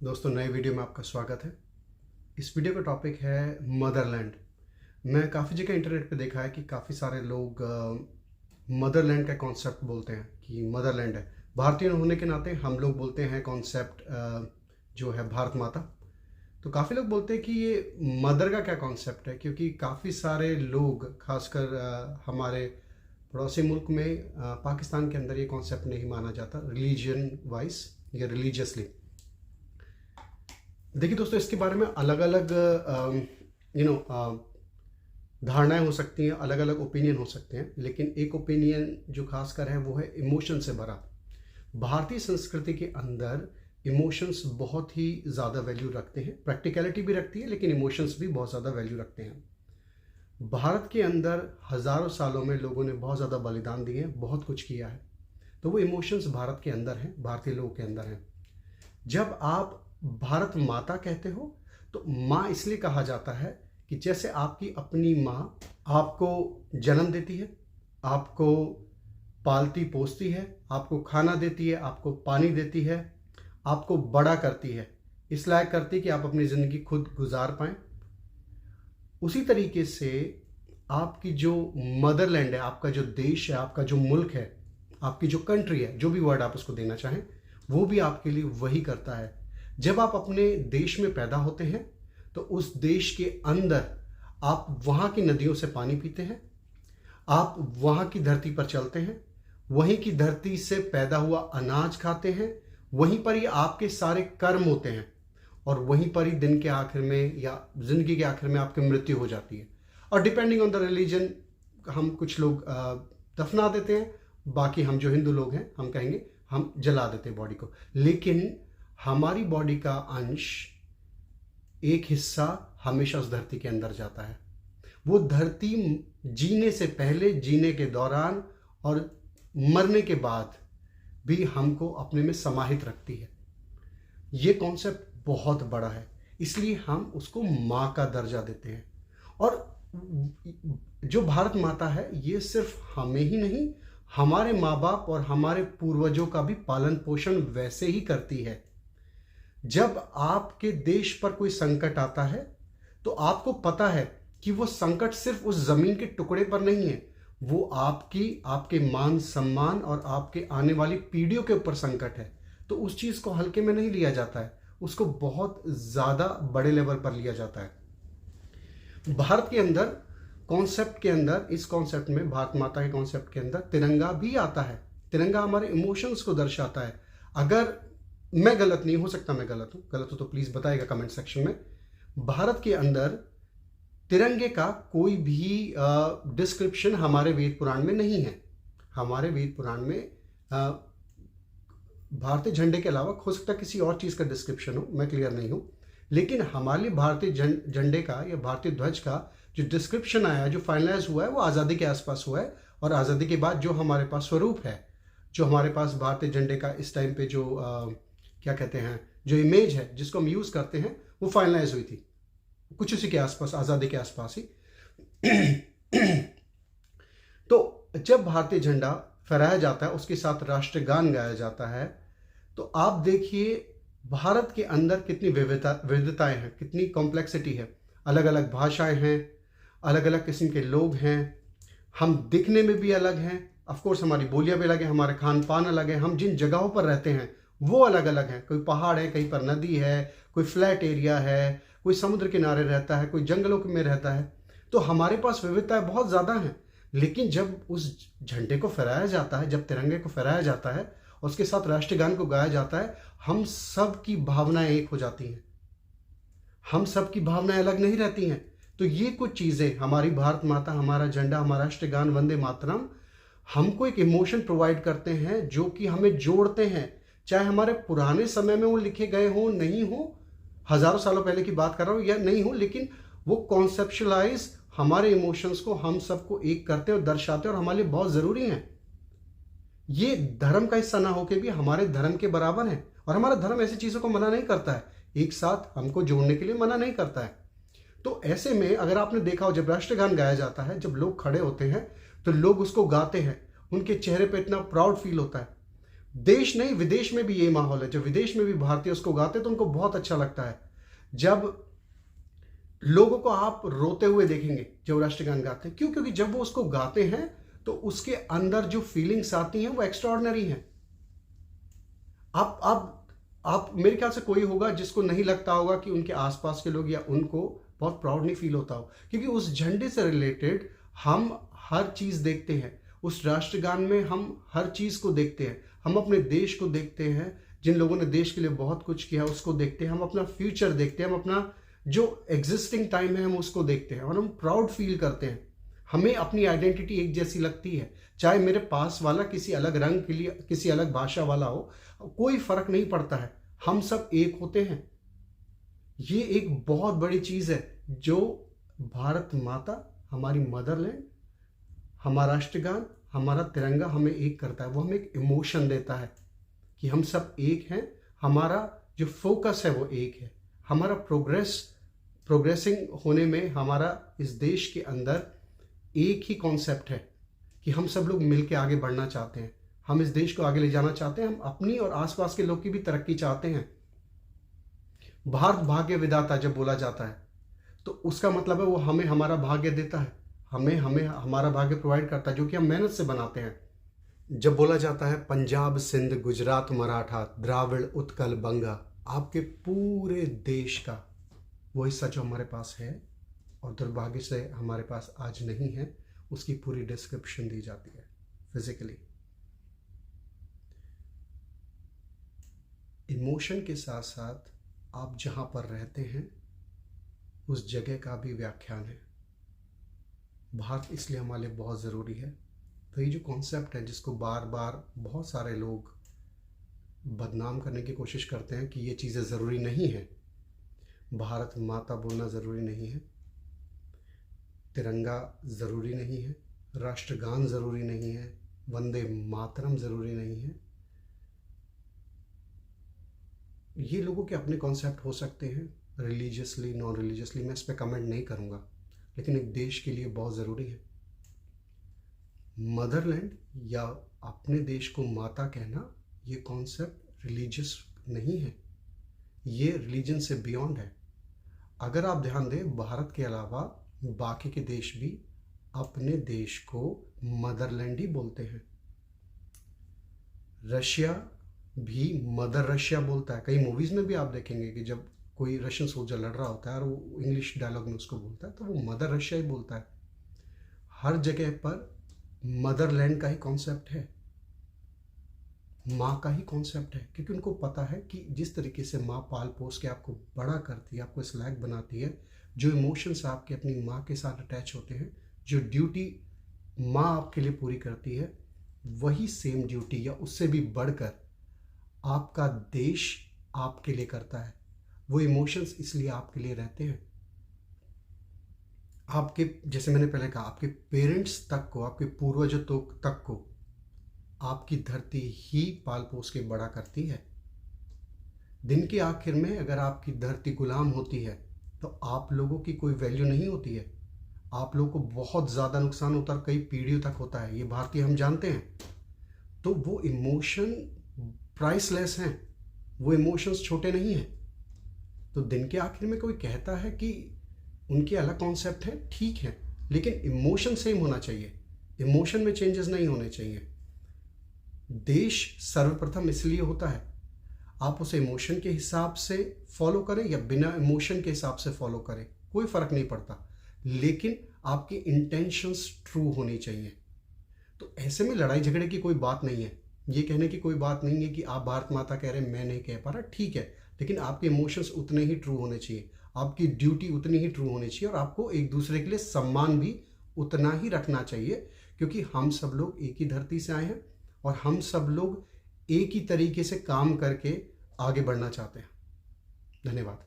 दोस्तों, नए वीडियो में आपका स्वागत है। इस वीडियो का टॉपिक है मदरलैंड। मैं काफ़ी जगह इंटरनेट पे देखा है कि काफ़ी सारे लोग मदरलैंड का कॉन्सेप्ट बोलते हैं कि मदरलैंड है। भारतीय होने के नाते हम लोग बोलते हैं कॉन्सेप्ट जो है भारत माता। तो काफ़ी लोग बोलते हैं कि ये मदर का क्या कॉन्सेप्ट है, क्योंकि काफ़ी सारे लोग खासकर हमारे पड़ोसी मुल्क में पाकिस्तान के अंदर ये कॉन्सेप्ट नहीं माना जाता रिलीजन वाइज या रिलीजियसली। देखिए दोस्तों, इसके बारे में अलग अलग धारणाएं हो सकती हैं, अलग अलग ओपिनियन हो सकते हैं, लेकिन एक ओपिनियन जो खासकर है वो है इमोशन से भरा। भारतीय संस्कृति के अंदर इमोशंस बहुत ही ज़्यादा वैल्यू रखते हैं, प्रैक्टिकलिटी भी रखती है लेकिन इमोशंस भी बहुत ज़्यादा वैल्यू रखते हैं। भारत के अंदर हज़ारों सालों में लोगों ने बहुत ज़्यादा बलिदान दिए हैं, बहुत कुछ किया है, तो वो इमोशंस भारत के अंदर हैं, भारतीय लोगों के अंदर हैं। जब आप भारत माता कहते हो तो माँ इसलिए कहा जाता है कि जैसे आपकी अपनी माँ आपको जन्म देती है, आपको पालती पोसती है, आपको खाना देती है, आपको पानी देती है, आपको बड़ा करती है, इस लायक करती है कि आप अपनी ज़िंदगी खुद गुजार पाएँ, उसी तरीके से आपकी जो मदरलैंड है, आपका जो देश है, आपका जो मुल्क है, आपकी जो कंट्री है, जो भी वर्ड आप उसको देना चाहें, वो भी आपके लिए वही करता है। जब आप अपने देश में पैदा होते हैं तो उस देश के अंदर आप वहाँ की नदियों से पानी पीते हैं, आप वहाँ की धरती पर चलते हैं, वहीं की धरती से पैदा हुआ अनाज खाते हैं, वहीं पर ही आपके सारे कर्म होते हैं और वहीं पर ही दिन के आखिर में या जिंदगी के आखिर में आपकी मृत्यु हो जाती है। और डिपेंडिंग ऑन द रिलीजन हम कुछ लोग दफना देते हैं, बाकी हम जो हिंदू लोग हैं हम कहेंगे हम जला देते हैं बॉडी को। लेकिन हमारी बॉडी का अंश, एक हिस्सा हमेशा उस धरती के अंदर जाता है। वो धरती जीने से पहले, जीने के दौरान और मरने के बाद भी हमको अपने में समाहित रखती है। ये कॉन्सेप्ट बहुत बड़ा है, इसलिए हम उसको माँ का दर्जा देते हैं। और जो भारत माता है ये सिर्फ हमें ही नहीं, हमारे माँ बाप और हमारे पूर्वजों का भी पालन पोषण वैसे ही करती है। जब आपके देश पर कोई संकट आता है तो आपको पता है कि वो संकट सिर्फ उस जमीन के टुकड़े पर नहीं है, वो आपके मान सम्मान और आपके आने वाली पीढ़ियों के ऊपर संकट है। तो उस चीज को हल्के में नहीं लिया जाता है, उसको बहुत ज्यादा बड़े लेवल पर लिया जाता है। भारत के अंदर कॉन्सेप्ट के अंदर, इस कॉन्सेप्ट में, भारत माता के कॉन्सेप्ट के अंदर तिरंगा भी आता है। तिरंगा हमारे इमोशंस को दर्शाता है। अगर मैं गलत नहीं, हो सकता मैं गलत हूं तो प्लीज बताइएगा कमेंट सेक्शन में। भारत के अंदर तिरंगे का कोई भी डिस्क्रिप्शन हमारे वेद पुराण में नहीं है। हमारे वेद पुराण में भारतीय झंडे के अलावा हो सकता किसी और चीज का डिस्क्रिप्शन हो, मैं क्लियर नहीं हूं, लेकिन हमारे लिए भारतीय झंडे का या भारतीय ध्वज का जो डिस्क्रिप्शन आया, जो फाइनलाइज हुआ है, वो आज़ादी के आसपास हुआ है। और आज़ादी के बाद जो हमारे पास स्वरूप है, जो हमारे पास भारतीय झंडे का इस टाइम पे जो क्या कहते हैं, जो इमेज है जिसको हम यूज़ करते हैं, वो फाइनलाइज हुई थी कुछ उसी के आसपास, आज़ादी के आसपास ही। तो जब भारतीय झंडा फहराया जाता है, उसके साथ राष्ट्रगान गाया जाता है, तो आप देखिए भारत के अंदर कितनी विविधताएं हैं, कितनी कॉम्प्लेक्सिटी है। अलग अलग भाषाएं हैं, अलग अलग किस्म के लोग हैं, हम दिखने में भी अलग हैं, ऑफकोर्स हमारी बोलियां भी अलग है, हमारे खान पान अलग है, हम जिन जगहों पर रहते हैं वो अलग अलग हैं। कोई पहाड़ है, कहीं पर नदी है, कोई फ्लैट एरिया है, कोई समुद्र किनारे रहता है, कोई जंगलों में रहता है। तो हमारे पास विविधताएं बहुत ज़्यादा हैं। लेकिन जब उस झंडे को फहराया जाता है, जब तिरंगे को फहराया जाता है, उसके साथ राष्ट्रगान को गाया जाता है, हम सब की भावनाएं एक हो जाती हैं, हम सब की भावनाएं अलग नहीं रहती हैं। तो ये कुछ चीज़ें, हमारी भारत माता, हमारा झंडा, हमारा राष्ट्रगान वंदे मातरम, हमको एक इमोशन प्रोवाइड करते हैं जो कि हमें जोड़ते हैं। चाहे हमारे पुराने समय में वो लिखे गए हों, नहीं हो, हजारों सालों पहले की बात कर रहा हूँ या नहीं हो, लेकिन वो कॉन्सेप्शुलाइज हमारे इमोशंस को, हम सबको एक करते और दर्शाते और हमारे लिए बहुत ज़रूरी हैं। ये धर्म का हिस्सा ना होके भी हमारे धर्म के बराबर है। और हमारा धर्म ऐसी चीज़ों को मना नहीं करता है, एक साथ हमको जोड़ने के लिए मना नहीं करता है। तो ऐसे में अगर आपने देखा हो, जब राष्ट्रगान गाया जाता है, जब लोग खड़े होते हैं तो लोग उसको गाते हैं, उनके चेहरे पे इतना प्राउड फील होता है। देश नहीं, विदेश में भी यही माहौल है। जब विदेश में भी भारतीय उसको गाते तो उनको बहुत अच्छा लगता है। जब लोगों को आप रोते हुए देखेंगे जब राष्ट्रगान गाते हैं, क्यों? क्योंकि जब वो उसको गाते हैं तो उसके अंदर जो फीलिंग्स आती हैं वो एक्स्ट्राऑर्डिनरी हैं। आप मेरे ख्याल से कोई होगा जिसको नहीं लगता होगा कि उनके आसपास के लोग या उनको बहुत प्राउड नहीं फील होता हो, क्योंकि उस झंडे से रिलेटेड हम हर चीज देखते हैं। उस राष्ट्रगान में हम हर चीज को देखते हैं। हम अपने देश को देखते हैं, जिन लोगों ने देश के लिए बहुत कुछ किया उसको देखते हैं। हम अपना फ्यूचर देखते हैं, हम अपना जो एग्जिस्टिंग टाइम है हम उसको देखते हैं और हम प्राउड फील करते हैं। हमें अपनी आइडेंटिटी एक जैसी लगती है, चाहे मेरे पास वाला किसी अलग रंग के लिए, किसी अलग भाषा वाला हो, कोई फर्क नहीं पड़ता है, हम सब एक होते हैं। ये एक बहुत बड़ी चीज है जो भारत माता, हमारी मदरलैंड, हमारा राष्ट्रगान, हमारा तिरंगा हमें एक करता है। वो हमें एक इमोशन देता है कि हम सब एक हैं। हमारा जो फोकस है वो एक है। हमारा प्रोग्रेसिंग होने में हमारा इस देश के अंदर एक ही कॉन्सेप्ट है कि हम सब लोग मिलकर आगे बढ़ना चाहते हैं। हम इस देश को आगे ले जाना चाहते हैं। हम अपनी और आसपास के लोग की भी तरक्की चाहते हैं। भारत भाग्य विधाता जब बोला जाता है तो उसका मतलब है वो हमें हमारा भाग्य देता है, हमें हमारा भाग्य प्रोवाइड करता है, जो कि हम मेहनत से बनाते हैं। जब बोला जाता है पंजाब, सिंध, गुजरात, मराठा, द्राविड़, उत्कल, बंगा, आपके पूरे देश का वो हिस्सा जो हमारे पास है और दुर्भाग्य से हमारे पास आज नहीं है, उसकी पूरी डिस्क्रिप्शन दी जाती है फिजिकली। इमोशन के साथ साथ आप जहां पर रहते हैं उस जगह का भी व्याख्यान है। भारत इसलिए हमारे लिए बहुत ज़रूरी है। तो ये जो कॉन्सेप्ट है जिसको बार बार बहुत सारे लोग बदनाम करने की कोशिश करते हैं कि ये चीज़ें ज़रूरी नहीं है, भारत माता बोलना ज़रूरी नहीं है, तिरंगा ज़रूरी नहीं है, राष्ट्रगान ज़रूरी नहीं है, वंदे मातरम ज़रूरी नहीं है, ये लोगों के अपने कॉन्सेप्ट हो सकते हैं, रिलीजियसली, नॉन रिलीजियसली, मैं इस पर कमेंट नहीं करूँगा, लेकिन एक देश के लिए बहुत ज़रूरी है। मदरलैंड या अपने देश को माता कहना, ये कॉन्सेप्ट रिलीजियस नहीं है, ये रिलीजन से बियॉन्ड है। अगर आप ध्यान दें, भारत के अलावा बाकी के देश भी अपने देश को मदरलैंड ही बोलते हैं। रशिया भी मदर रशिया बोलता है। कई मूवीज़ में भी आप देखेंगे कि जब कोई रशियन सोल्जर लड़ रहा होता है और वो इंग्लिश डायलॉग में उसको बोलता है तो वो मदर रशिया ही बोलता है। हर जगह पर मदरलैंड का ही कॉन्सेप्ट है, माँ का ही कॉन्सेप्ट है, क्योंकि उनको पता है कि जिस तरीके से माँ पाल पोस के आपको बड़ा करती है, आपको इस लायक बनाती है, जो इमोशंस आपके अपनी माँ के साथ अटैच होते हैं, जो ड्यूटी माँ आपके लिए पूरी करती है, वही सेम ड्यूटी या उससे भी बढ़कर आपका देश आपके लिए करता है। वो इमोशंस इसलिए आपके लिए रहते हैं। आपके, जैसे मैंने पहले कहा, आपके पेरेंट्स तक को, आपके पूर्वजों तक को आपकी धरती ही पाल पोस के बड़ा करती है। दिन के आखिर में अगर आपकी धरती गुलाम होती है तो आप लोगों की कोई वैल्यू नहीं होती है। आप लोगों को बहुत ज़्यादा नुकसान होता है, कई पीढ़ियों तक होता है, ये भारतीय हम जानते हैं। तो वो इमोशन प्राइसलेस हैं, वो इमोशंस छोटे नहीं हैं। तो दिन के आखिर में कोई कहता है कि उनके अलग कॉन्सेप्ट है, ठीक है, लेकिन इमोशन सेम होना चाहिए, इमोशन में चेंजेस नहीं होने चाहिए। देश सर्वप्रथम इसलिए होता है, आप उसे इमोशन के हिसाब से फॉलो करें या बिना इमोशन के हिसाब से फॉलो करें, कोई फर्क नहीं पड़ता, लेकिन आपकी इंटेंशंस ट्रू होनी चाहिए। तो ऐसे में लड़ाई झगड़े की कोई बात नहीं है, ये कहने की कोई बात नहीं है कि आप भारत माता कह रहे हैं मैं नहीं कह पा रहा, ठीक है, लेकिन आपके इमोशंस उतने ही ट्रू होने चाहिए, आपकी ड्यूटी उतनी ही ट्रू होनी चाहिए और आपको एक दूसरे के लिए सम्मान भी उतना ही रखना चाहिए, क्योंकि हम सब लोग एक ही धरती से आए हैं और हम सब लोग एक ही तरीके से काम करके आगे बढ़ना चाहते हैं। धन्यवाद।